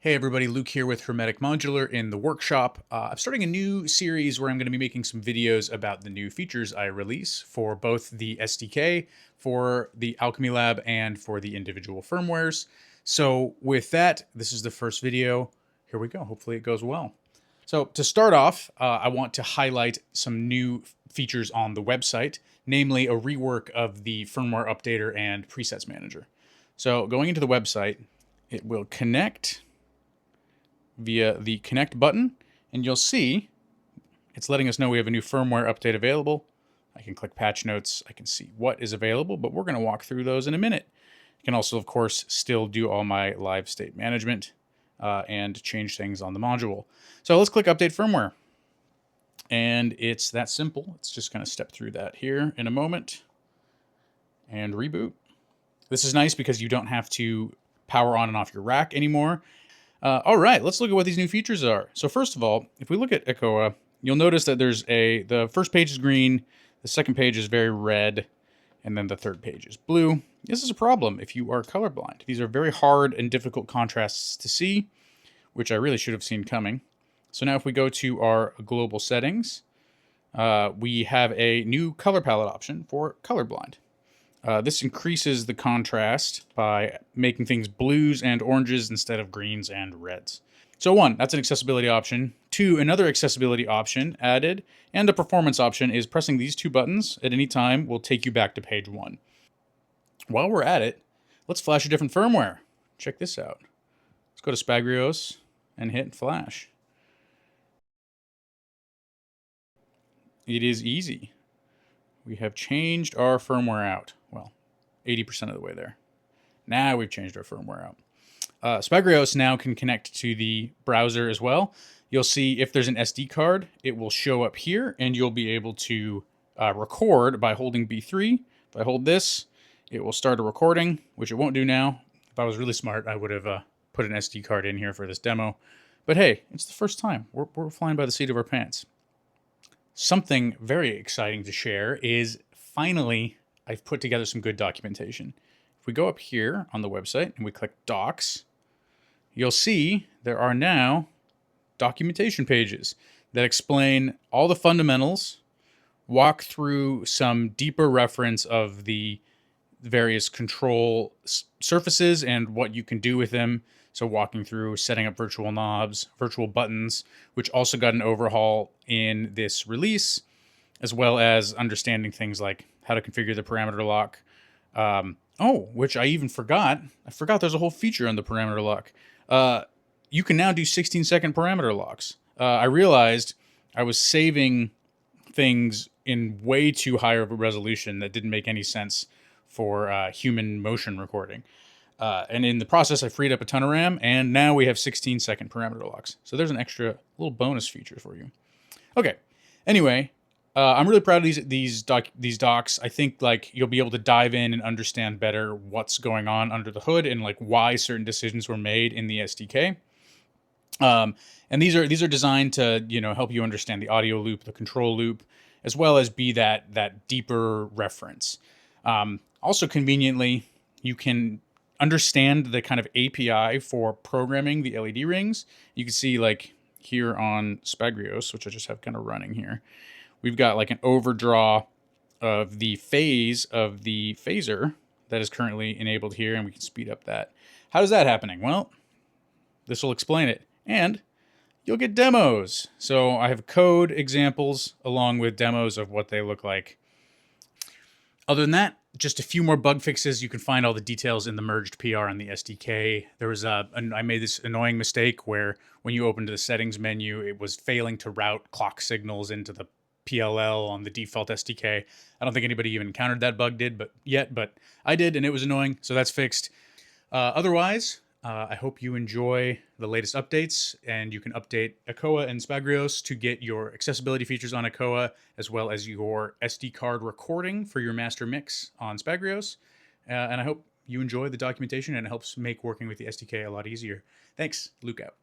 Hey everybody, Luke here with Hermetic Modular in the workshop. I'm starting a new series where I'm going to be making some videos about the new features I release for both the SDK, for the Alchemy Lab, and for the individual firmwares. So with that, this is the first video. Here we go. Hopefully it goes well. So to start off, I want to highlight some new features on the website, namely a rework of the firmware updater and presets manager. So going into the website, it will connect via the connect button, and you'll see it's letting us know we have a new firmware update available. I can click patch notes. I can see what is available, but we're going to walk through those in a minute. I can also, of course, still do all my live state management and change things on the module. So let's click update firmware. And it's that simple. It's just going to step through that here in a moment and reboot. This is nice because you don't have to power on and off your rack anymore. All right, let's look at what these new features are. So first of all, if we look at Ecoa, you'll notice that the first page is green, the second page is very red, and then the third page is blue. This is a problem if you are colorblind. These are very hard and difficult contrasts to see, which I really should have seen coming. So now if we go to our global settings, we have a new color palette option for colorblind. This increases the contrast by making things blues and oranges instead of greens and reds. So one, that's an accessibility option. Two, another accessibility option added, and a performance option is pressing these two buttons at any time will take you back to page one. While we're at it, let's flash a different firmware. Check this out. Let's go to Spagrios and hit flash. It is easy. We have changed our firmware out. Well, 80% of the way there. Now we've changed our firmware out. Spagrios now can connect to the browser as well. You'll see if there's an SD card, it will show up here, and you'll be able to record by holding B3. If I hold this, it will start a recording, which it won't do now. If I was really smart, I would have put an SD card in here for this demo. But hey, it's the first time. We're flying by the seat of our pants. Something very exciting to share is finally I've put together some good documentation. If we go up here on the website and we click Docs, you'll see there are now documentation pages that explain all the fundamentals, walk through some deeper reference of the various control surfaces and what you can do with them. So walking through setting up virtual knobs, virtual buttons, which also got an overhaul in this release, as well as understanding things like how to configure the parameter lock. Which I even forgot. I forgot there's a whole feature on the parameter lock. You can now do 16-second parameter locks. I realized I was saving things in way too high of a resolution that didn't make any sense for human motion recording. And in the process, I freed up a ton of RAM, and now we have 16-second parameter locks. So there's an extra little bonus feature for you. Okay. Anyway, I'm really proud of these docs. I think like you'll be able to dive in and understand better what's going on under the hood and like why certain decisions were made in the SDK. And these are designed to help you understand the audio loop, the control loop, as well as be that deeper reference. Also conveniently, you can understand the kind of API for programming the LED rings. You can see like here on Spagrios, which I just have kind of running here, we've got like an overdraw of the phase of the phaser that is currently enabled here, and we can speed up that. How is that happening? Well, this will explain it, and you'll get demos. So I have code examples along with demos of what they look like. Other than that, just a few more bug fixes. You can find all the details in the merged PR on the SDK. There was I made this annoying mistake where when you opened the settings menu, it was failing to route clock signals into the PLL on the default SDK. I don't think anybody even encountered that bug but I did, and it was annoying. So that's fixed. Otherwise, I hope you enjoy the latest updates, and you can update Ecoa and Spagrios to get your accessibility features on Ecoa, as well as your SD card recording for your master mix on Spagrios. And I hope you enjoy the documentation, and it helps make working with the SDK a lot easier. Thanks. Luke out.